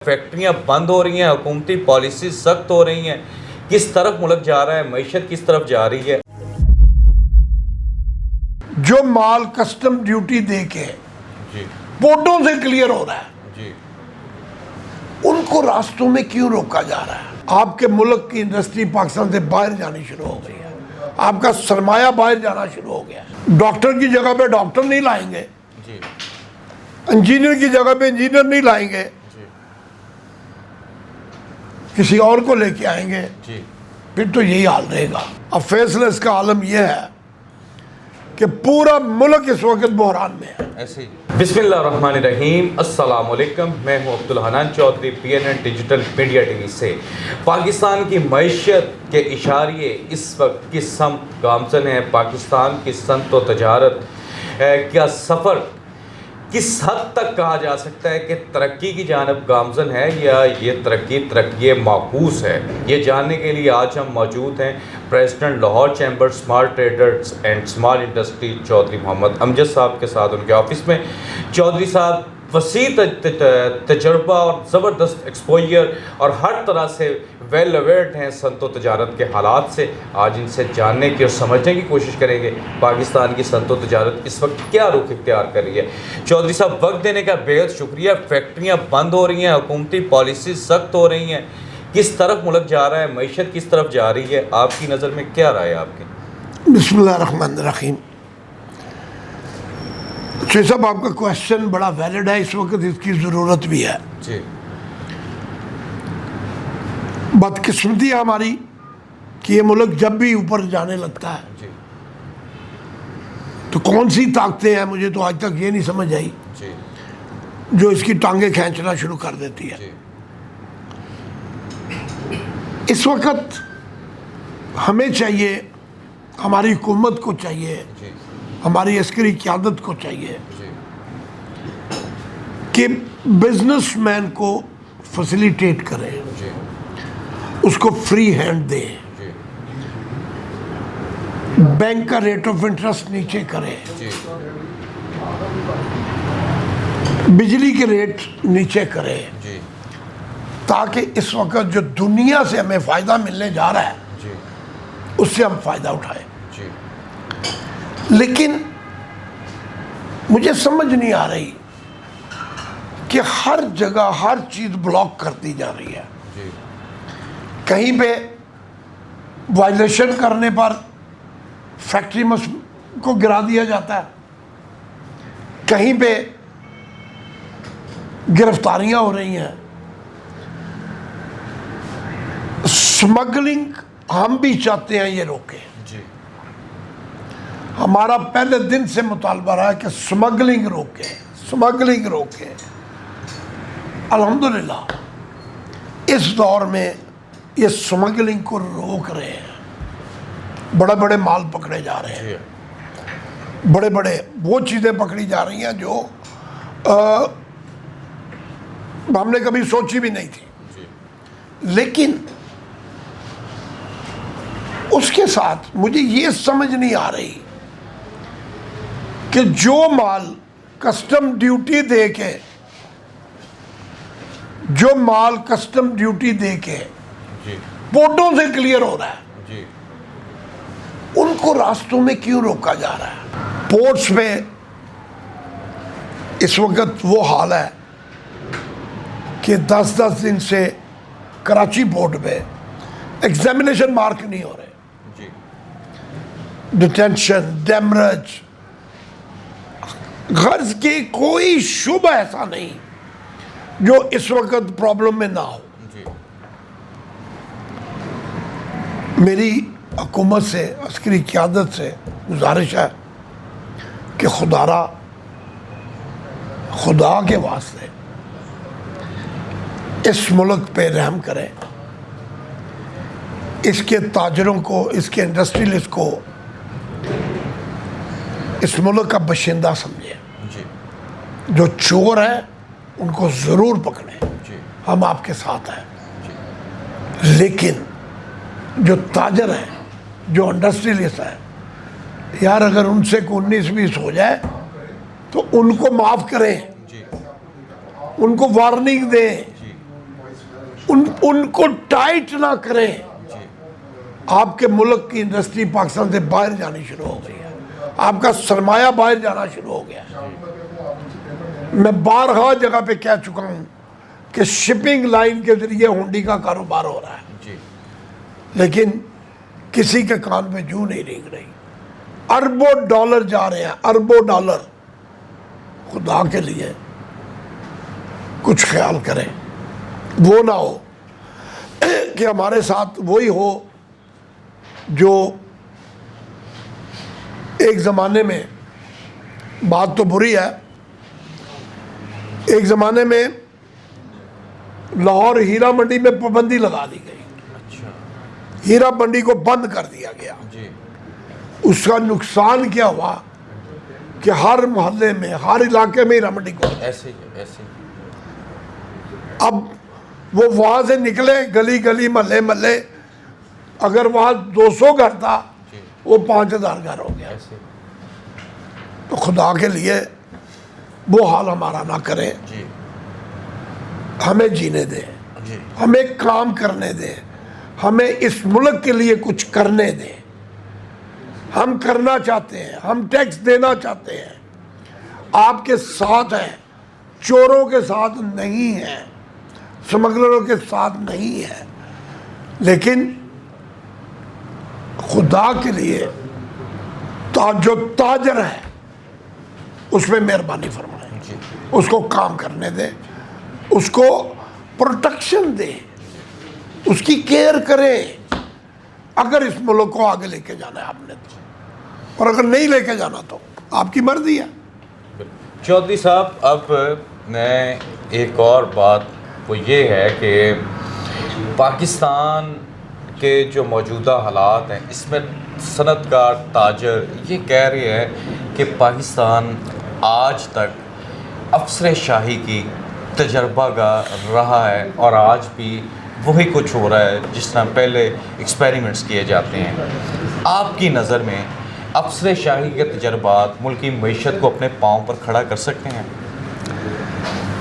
फैक्ट्रियां बंद हो रही हैं, हुकूमती पॉलिसी सख्त हो रही हैं। किस तरफ मुल्क जा रहा है, मईशत किस तरफ जा रही है। जो माल कस्टम ड्यूटी दे के जी पोर्टों से क्लियर हो रहा है, जी उनको रास्तों में क्यों रोका जा रहा है? आपके मुल्क की इंडस्ट्री पाकिस्तान से बाहर जानी शुरू हो गई है, आपका सरमाया बाहर जाना शुरू हो गया है। डॉक्टर की जगह पे डॉक्टर नहीं लाएंगे, जी इंजीनियर की जगह पे इंजीनियर नहीं लाएंगे, जी किसी और को लेके आएंगे। जी फिर तो यही हाल रहेगा। अब फैसला इसका आलम यह है कि पूरा मुल्क इस वक्त बहरान में है। ऐसे ही बिस्मिल्लाहिर्रहमानिर्रहीम, अस्सलाम वालेकुम। मैं हूं Abdul Hanan Chaudhry, PNN digital media TV से। पाकिस्तान की मईशत के इशारे इस वक्त किस समत गामजन है। पाकिस्तान की सनत व तजारत क्या सफ़र किस हद तक कहा जा सकता है कि तरक्की की जानब गामजन है या ये तरक्की माकूस है। ये जानने के लिए आज हम मौजूद हैं president Lahore chamber small traders and small industry Chaudhry Mohammad Amjad sahab के साथ उनके ऑफिस में। चौधरी साहब वसी तजर्बा और ज़बरदस्त एक्सपोजर और हर तरह से वेल अवेयर्ड हैं सनत व तजारत के हालात से। आज इनसे जानने की और समझने की कोशिश करेंगे पाकिस्तान की सनत व तजारत इस वक्त क्या रुख इख्तियार कर रही है। चौधरी साहब, वक्त देने का बेहद शुक्रिया। फैक्ट्रियाँ बंद हो रही हैं, हुकूमती पॉलिसी सख्त हो रही हैं। किस तरफ मुल्क जा रहा है, मईशत किस तरफ जा रही है, आपकी नज़र में क्या राय है आपकी? बिस्मिल्लाहिर्रहमानिर्रहीम। शेख साहब, आपका क्वेश्चन बड़ा वैलिड है, इस वक्त इसकी ज़रूरत भी है। जी बदकिस्मती है हमारी कि ये मुल्क जब भी ऊपर जाने लगता है जी तो कौन सी ताकतें हैं, मुझे तो आज तक ये नहीं समझ आई, जी जो इसकी टांगे खींचना शुरू कर देती है। जी इस वक्त हमें चाहिए, हमारी हुकूमत को चाहिए, जी हमारी अस्करी क़यादत को चाहिए जी कि बिजनेसमैन को फैसिलिटेट करें, जी उसको फ्री हैंड दें, जी बैंक का रेट ऑफ इंटरेस्ट नीचे करें, जी बिजली के रेट नीचे करें, जी ताकि इस वक्त जो दुनिया से हमें फ़ायदा मिलने जा रहा है जी उससे हम फ़ायदा उठाएं। जी लेकिन मुझे समझ नहीं आ रही कि हर जगह हर चीज़ ब्लॉक कर दी जा रही है। जी कहीं पे वायलेशन करने पर फैक्ट्री को गिरा दिया जाता है, कहीं पे गिरफ्तारियां हो रही हैं। स्मगलिंग हम भी चाहते हैं ये रोके। जी हमारा पहले दिन से मुतालबा रहा है कि स्मगलिंग रोके, स्मगलिंग रोके। अल्हम्दुलिल्लाह इस दौर में ये स्मगलिंग को रोक रहे हैं। बड़े बड़े माल पकड़े जा रहे हैं, बड़े बड़े वो चीज़ें पकड़ी जा रही हैं जो हमने कभी सोची भी नहीं थी। जी लेकिन उसके साथ मुझे ये समझ नहीं आ रही कि जो माल कस्टम ड्यूटी दे के, जो माल कस्टम ड्यूटी दे के जी पोर्टों से क्लियर हो रहा है, जी उनको रास्तों में क्यों रोका जा रहा है? पोर्ट्स में इस वक्त वो हाल है कि 10-10 दिन से कराची पोर्ट पे एग्जामिनेशन मार्क नहीं हो रहे, जी डिटेंशन, डेमरेज। गर्ज की कोई शुभ ऐसा नहीं जो इस वक्त प्रॉब्लम में ना हो। जी मेरी हुकूमत से, अस्करी क़यादत से गुजारिश है कि खुदा के वास्ते इस मुल्क पे रहम करें, इसके ताजरों को, इसके इंडस्ट्रियलिस्ट को इस मुल्क का बशिंदा समझें। जी जो चोर है उनको ज़रूर पकड़ें, जी हम आपके साथ हैं। जी लेकिन जो ताजर हैं, जो इंडस्ट्रियलिस्ट हैं, यार अगर उनसे 19-20 हो जाए तो उनको माफ़ करें, जी उनको वार्निंग दें, जी उनको टाइट ना करें, जी आपके मुल्क की इंडस्ट्री पाकिस्तान से बाहर जानी शुरू हो गई है, आपका सरमाया बाहर जाना शुरू हो गया है। मैं बारहा जगह पे कह चुका हूँ कि शिपिंग लाइन के जरिए हुंडी का कारोबार हो रहा है, जी लेकिन किसी के कान पे जू नहीं रेंग रही। अरबों डॉलर जा रहे हैं, अरबों डॉलर। खुदा के लिए कुछ ख्याल करें, वो ना हो कि हमारे साथ वही हो जो एक ज़माने में, बात तो बुरी है, एक ज़माने में लाहौर हीरा मंडी में पाबंदी लगा दी गई, अच्छा हीरा मंडी को बंद कर दिया गया। जी उसका नुकसान क्या हुआ कि हर मोहल्ले में, हर इलाके में हीरा मंडी को, ऐसे ही ऐसे ही अब वो वहाँ से निकले गली गली महल्ले महल्ले, अगर वहाँ 200 घर था जी वो 5000 घर हो गया। ऐसे तो खुदा के लिए वो हाल हमारा ना करें, जी हमें जीने दें, जी हमें काम करने दें, हमें इस मुल्क के लिए कुछ करने दें। हम करना चाहते हैं, हम टैक्स देना चाहते हैं, आपके साथ हैं, चोरों के साथ नहीं हैं, स्मगलरों के साथ नहीं है, लेकिन खुदा के लिए जो ताजर है उसमें मेहरबानी फरमाएं, जी उसको काम करने दें, उसको प्रोटेक्शन दें, उसकी केयर करें। अगर इस मुल्क को आगे लेके जाना है आपने तो, और अगर नहीं लेके जाना तो आपकी मर्जी है। चौधरी साहब, अब मैं एक और बात वो ये है कि पाकिस्तान के जो मौजूदा हालात हैं, इसमें सनतकार ताजर ये कह रहे हैं कि पाकिस्तान आज तक अफसर शाही की तजर्बागाह रहा है और आज भी वही कुछ हो रहा है जिस तरह पहले एक्सपेरिमेंट्स किए जाते हैं। आपकी नज़र में अफसर शाही के तजर्बात मुल्क की मईशत को अपने पाँव पर खड़ा कर सकते हैं?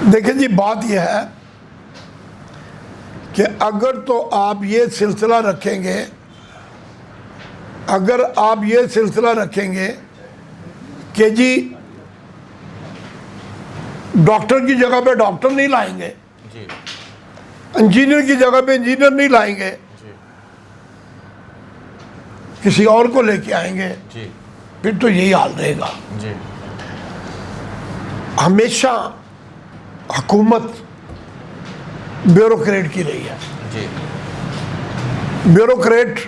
देखिए जी, बात यह है कि अगर तो आप ये सिलसिला रखेंगे, अगर आप ये सिलसिला रखेंगे कि जी डॉक्टर की जगह पे डॉक्टर नहीं लाएंगे, जी इंजीनियर की जगह पे इंजीनियर नहीं लाएंगे, जी किसी और को लेके आएंगे, जी फिर तो यही हाल रहेगा। जी हमेशा हुकूमत ब्यूरोक्रेट की रही है। जी ब्यूरोक्रेट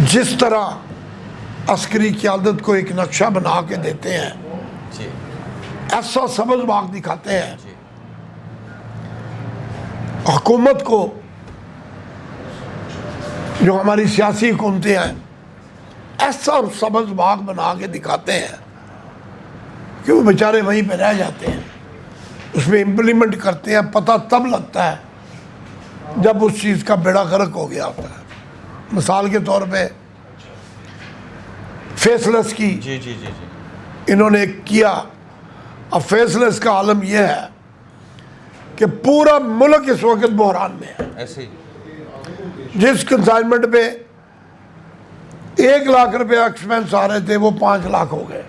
जिस तरह अस्करी क़यादत को एक नक्शा बना के देते हैं, जी ऐसा सबज बाग दिखाते हैं, जी हुकूमत को, जो हमारी सियासी हुकूमतें हैं, ऐसा सबज बाग बना के दिखाते हैं कि वो बेचारे वहीं पे रह जाते हैं, उसमें इम्प्लीमेंट करते हैं। पता तब लगता है जब उस चीज़ का बेड़ा गर्क हो गया होता है। मिसाल के तौर पे फेसलेस की जी जी जी जी इन्होंने किया। अब फेसलेस का आलम यह है कि पूरा मुल्क इस वक्त बहरान में है। ऐसे ही जिस कंसाइनमेंट पे 1 लाख रुपए एक्सपेंस आ रहे थे वो 5 लाख हो गए।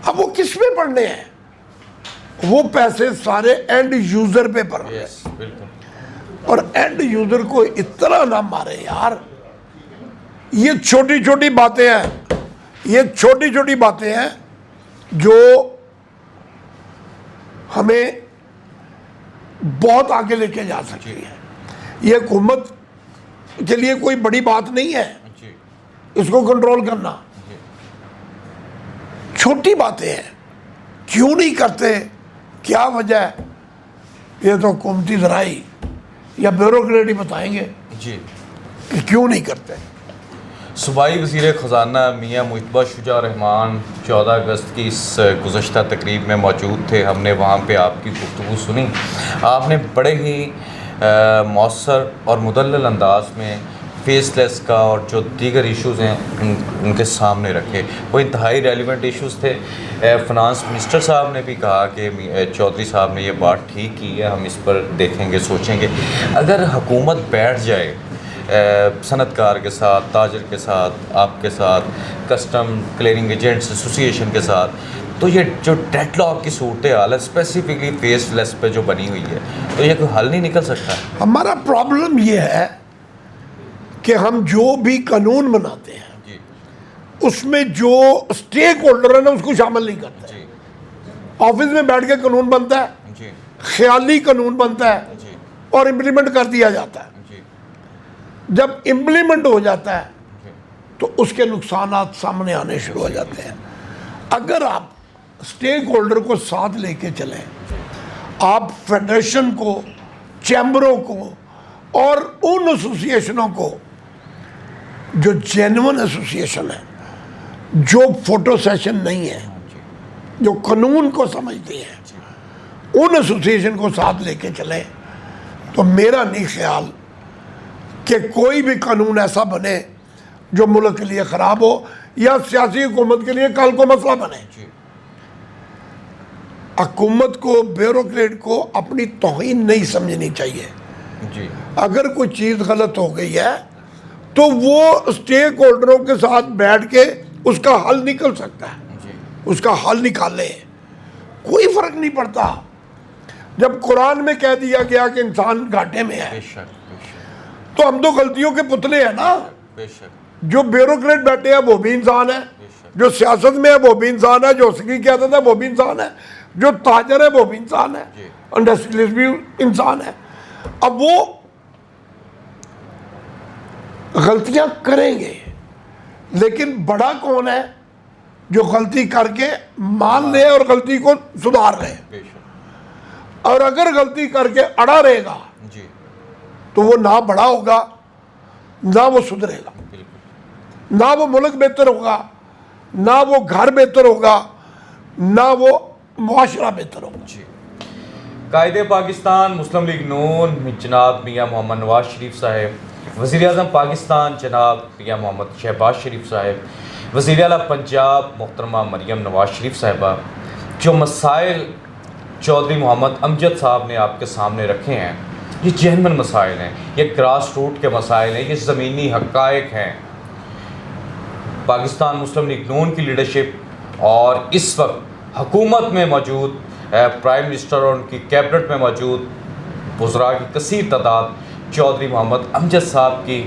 अब वो किस पे पड़ने हैं? वो पैसे सारे एंड यूजर पे पड़ रहे हैं। यस बिल्कुल। और एंड यूजर को इतना ना मारे यार। ये छोटी छोटी बातें हैं, ये छोटी छोटी बातें हैं जो हमें बहुत आगे लेके जा सकती है। ये हुकूमत के लिए कोई बड़ी बात नहीं है जी इसको कंट्रोल करना। जी छोटी बातें हैं, क्यों नहीं करते, क्या वजह है? ये तो हुकूमती ज़राई या ब्यूरोक्रेट ही बताएंगे जी। कि क्यों नहीं करते। सूबाई वज़ीर ख़जाना मियाँ मुहिब्बा शुजा रहमान 14 अगस्त की इस गुज़श्ता तकरीब में मौजूद थे। हमने वहाँ पे आपकी गुफ्तगू सुनी। आपने बड़े ही मौसर और मुदल्लल अंदाज में फेसलेस का और जो दीगर इश्यूज़ हैं उनके सामने रखे। वो इंतहाई रेलिवेंट इश्यूज़ थे। फिनांस मिनिस्टर साहब ने भी कहा कि चौधरी साहब ने ये बात ठीक की है, हम इस पर देखेंगे, सोचेंगे। अगर हुकूमत बैठ जाए सनतकार के साथ, ताजर के साथ, आपके साथ, कस्टम क्लियरिंग एजेंट्स एसोसिएशन के साथ, तो ये जो डेडलॉक की सूरत हाल है स्पेसिफिकली फेसलेस पे जो बनी हुई है, तो ये कोई हल नहीं निकल सकता। हमारा प्रॉब्लम ये है कि हम जो भी कानून बनाते हैं जी उसमें जो स्टेक होल्डर है ना उसको शामिल नहीं करते। जी ऑफिस में बैठ के कानून बनता है, जी ख्याली कानून बनता है जी और इम्प्लीमेंट कर दिया जाता है। जी जब इम्प्लीमेंट हो जाता है जी तो उसके नुकसानात सामने आने शुरू हो जाते हैं। अगर आप स्टेक होल्डर को साथ लेके चलें, आप फेडरेशन को, चैम्बरों को और उन एसोसिएशनों को जो जेन्युइन एसोसिएशन है, जो फोटो सेशन नहीं है, जो कानून को समझती हैं, उन एसोसिएशन को साथ लेके चले, तो मेरा नहीं ख्याल कि कोई भी कानून ऐसा बने जो मुल्क के लिए ख़राब हो या सियासी हुकूमत के लिए कल को मसला बने। जी हुकूमत को, ब्यूरोक्रेट को अपनी तौहीन नहीं समझनी चाहिए। जी अगर कोई चीज़ गलत हो गई है तो वो स्टेक होल्डरों के साथ बैठ के उसका हल निकल सकता है, जी उसका हल निकाले, कोई फ़र्क नहीं पड़ता। जब कुरान में कह दिया गया कि इंसान घाटे में है, बेशक तो हम तो गलतियों के पुतले हैं ना। बेशक जो ब्यूरोक्रेट बैठे हैं वो भी इंसान है, जो सियासत में है वो भी इंसान है, जो उसकी क़यादत है वो भी इंसान है, जो ताजर है वो भी इंसान है, इंडस्ट्रियलिस्ट भी इंसान है। अब वो गलतियां करेंगे, लेकिन बड़ा कौन है जो गलती करके मान ले और गलती को सुधार ले। बेशक और अगर गलती करके अड़ा रहेगा जी तो वो ना बड़ा होगा, ना वो सुधरेगा, बिल्कुल ना वो मुल्क बेहतर होगा, ना वो घर बेहतर होगा, ना वो मुआशरा बेहतर होगा। जी। कायदे पाकिस्तान मुस्लिम लीग नून जनाब मियाँ मोहम्मद नवाज शरीफ साहब, वज़ीर आज़म पाकिस्तान जनाब मियाँ मोहम्मद शहबाज शरीफ साहब, वज़ीर आला पंजाब मोहतरमा मरियम नवाज शरीफ साहिबा, जो मसाइल चौधरी मोहम्मद अमजद साहब ने आपके सामने रखे हैं, ये जेन्युइन मसाइल हैं, ये ग्रास रूट के मसाइल हैं, ये ज़मीनी हक़ाइक़ हैं। पाकिस्तान मुस्लिम लीग नून की लीडरशिप और इस वक्त हुकूमत में मौजूद प्राइम मिनिस्टर और उनकी कैबिनेट में मौजूद वज़रा की कसीर तादाद चौधरी मोहम्मद अमजद साहब की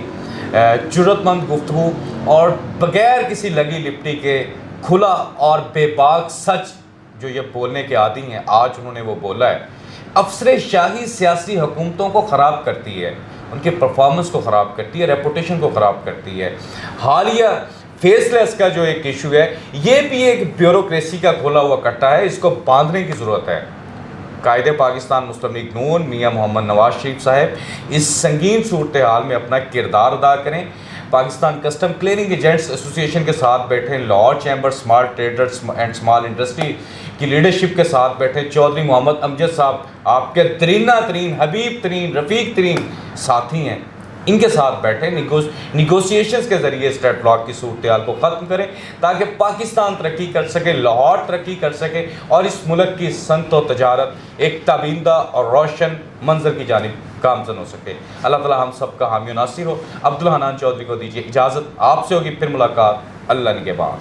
जुर्रतमंद गुफ्तगू और बग़ैर किसी लगी लिपटी के खुला और बेबाक सच जो ये बोलने के आदी हैं, आज उन्होंने वो बोला है, अफसर शाही सियासी हुकूमतों को ख़राब करती है, उनकी परफॉर्मेंस को ख़राब करती है, रेपुटेशन को ख़राब करती है। हालिया फेसलेस का जो एक इशू है, ये भी एक ब्यूरोक्रेसी का खोला हुआ कट्टा है, इसको बांधने की ज़रूरत है। कायदे पाकिस्तान मुस्लिम लीग नून मियाँ मोहम्मद नवाज शरीफ साहब इस संगीन सूरत हाल में अपना किरदार अदा करें। Pakistan custom clearing agents association के साथ बैठे, Lahore chamber small traders and small industry की लीडरशिप के साथ बैठे चौधरी मोहम्मद अमजद साहब आपके तरीना तरीन, हबीब तरीन, रफ़ीक तरीन साथी हैं, इनके साथ बैठे निगोसिएशंस के ज़रिए इस डेडलॉक की सूरत हाल को ख़त्म करें ताकि पाकिस्तान तरक्की कर सके, लाहौर तरक्की कर सके और इस मुल्क की सनत व तजारत एक ताबींदा और रोशन मंजर की जानिब गामज़न हो सके। अल्लाह ताला हम सब का हामी नासिर हो। अब्दुल हनान चौधरी को दीजिए इजाज़त, आपसे होगी फिर मुलाकात अल्लाह निगहबान।